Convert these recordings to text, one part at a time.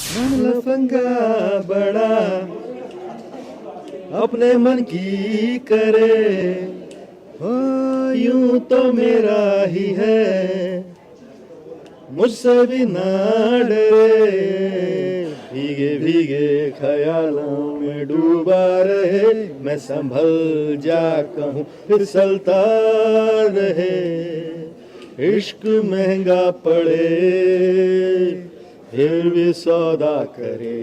मन लफंगा बड़ा अपने मन की करे, हो यूं तो मेरा ही है, मुझसे भी ना डरे, भीगे भीगे ख्यालों में डूबा रहे, मैं संभल जा कहूँ फिसलता रहे, इश्क महंगा पड़े फिर भी सौदा करे.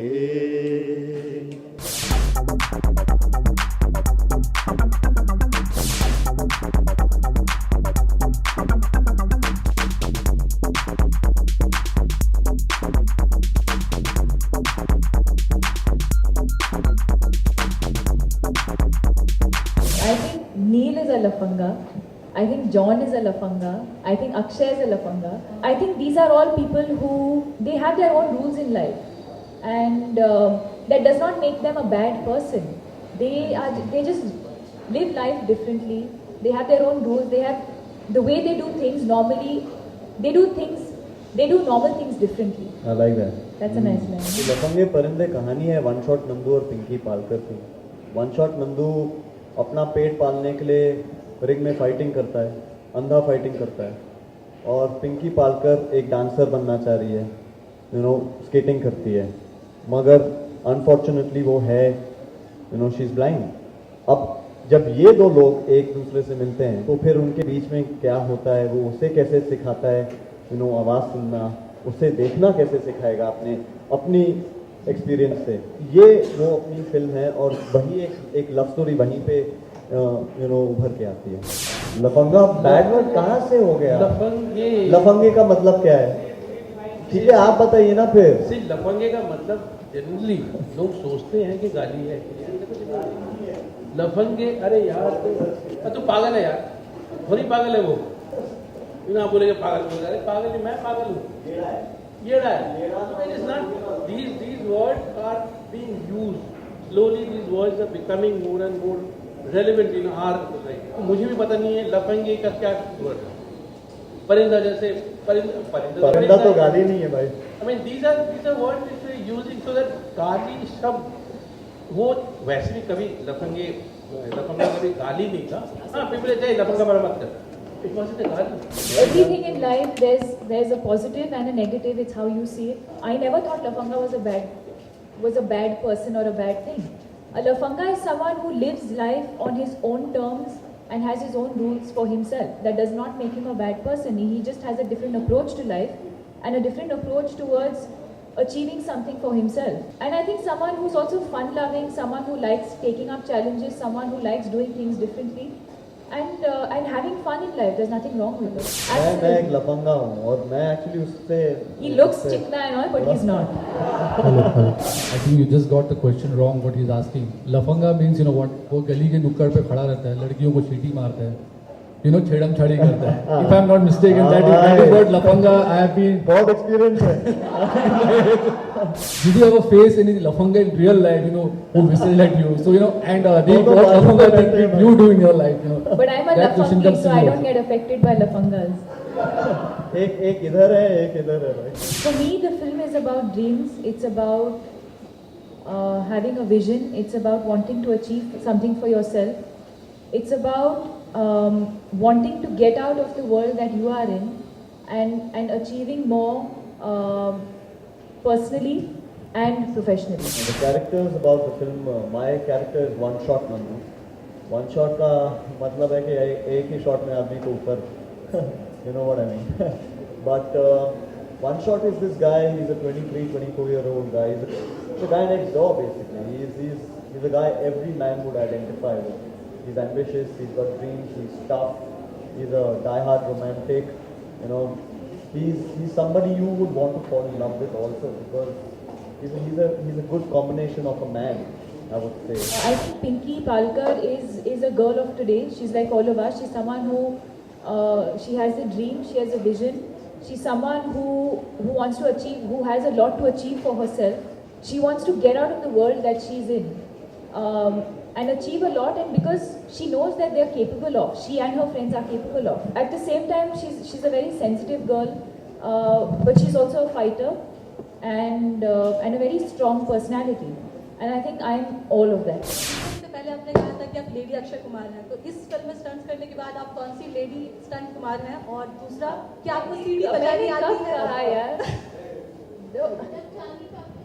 I think Neil is a lafanga. I think John is a lafanga. I think Akshay is a lafanga. I think these are all people who they have their own rules in life, and that does not make them a bad person. They just live life differently. They have their own rules. They have the way they do things normally. They do normal things differently. I like that. That's a nice line. लफंगे परिंदे कहानी है one shot Nandu और पिंकी पालकर की. One shot Nandu अपना पेट पालने के लिए ring में फाइटिंग करता है, अंधा फाइटिंग करता है, और पिंकी पालकर एक डांसर बनना चाह रही है, स्केटिंग करती है, मगर अनफॉर्चुनेटली वो है, शी इज़ ब्लाइंड. अब जब ये दो लोग एक दूसरे से मिलते हैं तो फिर उनके बीच में क्या होता है, वो उसे कैसे सिखाता है आवाज़ सुनना, उसे देखना कैसे सिखाएगा अपनी एक्सपीरियंस से. ये वो अपनी फिल्म है और वही एक लव स्टोरी वहीं पे उभर के आती है. लफंगा बैड वर्ड कहाँ से हो गया? लफंगे का मतलब क्या है? ठीक है आप बताइए ना फिर. सिर्फ लफंगे का मतलब जनरली लोग सोचते हैं कि गाली है. लफंगे अरे यार तू पागल है यार, थोड़ी पागल है वो. ना बोलेगे पागल बोल रहा है, पागल है, मैं पागल हूँ, येड़ा है. It is not. These words are being used slowly. These words are becoming more and more relevant in our society. मुझे भी पता नहीं है लफंगे का क्या वर्ड है. परिंदा जैसे परिंदा तो गाली नहीं है भाई. I mean these are words which we are using so that गाली शब्द वो वैसे भी कभी लफंगा कभी गाली नहीं था. हाँ people say लफंगा बड़ा मत कर. It wasn't a गाली. Everything in life, there's a positive and a negative. It's how you see it. I never thought lafanga was a bad person or a bad thing. A lafanga is someone who lives life on his own terms and has his own rules for himself. That does not make him a bad person. He just has a different approach to life and a different approach towards achieving something for himself. And I think someone who's also fun-loving, someone who likes taking up challenges, someone who likes doing things differently. And having fun in life, there's nothing wrong with it. मैं एक लफंगा हूँ और मैं actually उससे. He looks चिकना and all, but he's not. I think you just got the question wrong. What he's asking. लफंगा means what? वो गली के नुक्कड़ पे खड़ा रहता है, लड़कियों को चींटी मारता है, छेड़म छाड़ी करता है. If I'm not mistaken, that is what लफंगा. I have been. बहुत एक्सपीरियंस है. Did you ever face any lafanga in real life? Who whistled at you? So and what lafanga did you do in your life? But I'm a lafangi, so I don't get affected by lafangas. एक इधर है, एक इधर है भाई. For me, the film is about dreams. It's about having a vision. It's about wanting to achieve something for yourself. It's about wanting to get out of the world that you are in and achieving more personally and professionally. The characters about the film, my character is one shot Nandu. One shot का मतलब है कि एक ही shot में आदमी को ऊपर, you know what I mean. But one shot is this guy. He's a 23-24-year-old guy. He's a guy next door basically. He's a guy every man would identify with. He's ambitious. He's got dreams. He's tough. He's a die-hard romantic. He's somebody you would want to fall in love with also because he's a good combination of a man, I would say. I think Pinky Palkar is a girl of today. She's like all of us. She's someone who she has a dream. She has a vision. She's someone who wants to achieve, who has a lot to achieve for herself. She wants to get out of the world that she's in and achieve a lot, and because she knows that they're capable of, she and her friends are capable of. At the same time, she's a very sensitive girl, but she's also a fighter. and a very strong personality. And I think I'm all of that. इससे पहले आपने कहा था कि आप lady Akshay Kumar हैं, तो इस फिल्म में स्टंट्स करने के बाद आप कौन सी लेडी स्टंट कुमार हैं? और दूसरा, क्या आपको सीढ़ी बजानी मैंने आती कब है? कहा यार?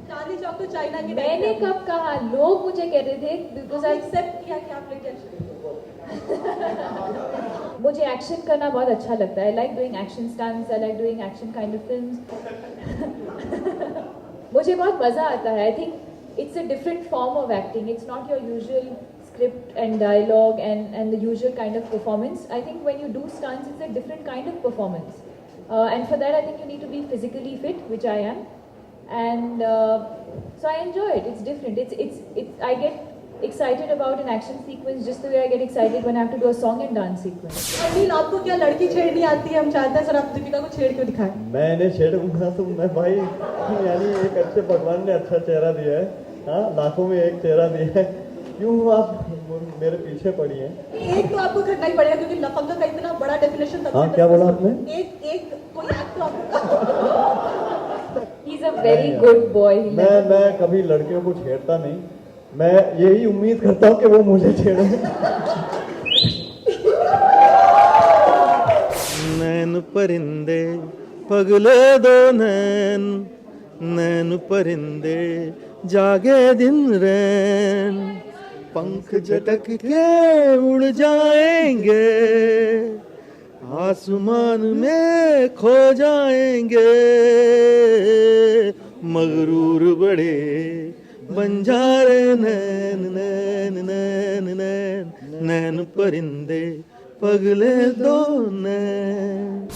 चांदनी चौक तो चाइना की मैंने कब कहा? लोग मुझे कह रहे थे बिकॉज आई एक्सेप्ट किया कि आप लेडी अक्षय। मुझे एक्शन करना बहुत अच्छा लगता है. I like doing action stunts, I like doing action kind of films. मुझे बहुत मजा आता है. I think it's a different form of acting. It's not your usual script and dialogue and the usual kind of performance. I think when you do stunts, it's a different kind of performance. And for that, I think you need to be physically fit, which I am. And so I enjoy it. It's different. I get excited about an action sequence just the way I get excited when I have to do a song and dance sequence. Anil, आपको क्या लड़की छेड़नी आती है? हम चाहते हैं sir आप दीपिका को छेड़ के दिखाएं. मैं इन्हें छेड़ूंगा तो मैं भाई यानी एक अच्छे भगवान ने अच्छा चेहरा दिया है. हाँ, लाखों में एक चेहरा दिया है. क्यों आप मेरे पीछे पड़ी हैं? एक तो आपको करना ही पड़ेगा क्योंकि लफंगा का इतना बड़ा डेफिनेशन. हाँ, क्या बोला आपने? एक कोई एक्ट तो आपको. He's a very good boy. मैं कभी लड़कियों को छेड़ता नहीं. मैं यही उम्मीद करता हूँ कि वो मुझे छेड़े. नैन परिंदे पगले दो नैन, नैन परिंदे जागे दिन रैन, पंख झटक के उड़ जाएंगे, आसमान में खो जाएंगे, मगरूर बड़े बंजारे नैन नैन नैन नैन, नैन परिंदे पगले दो नैन.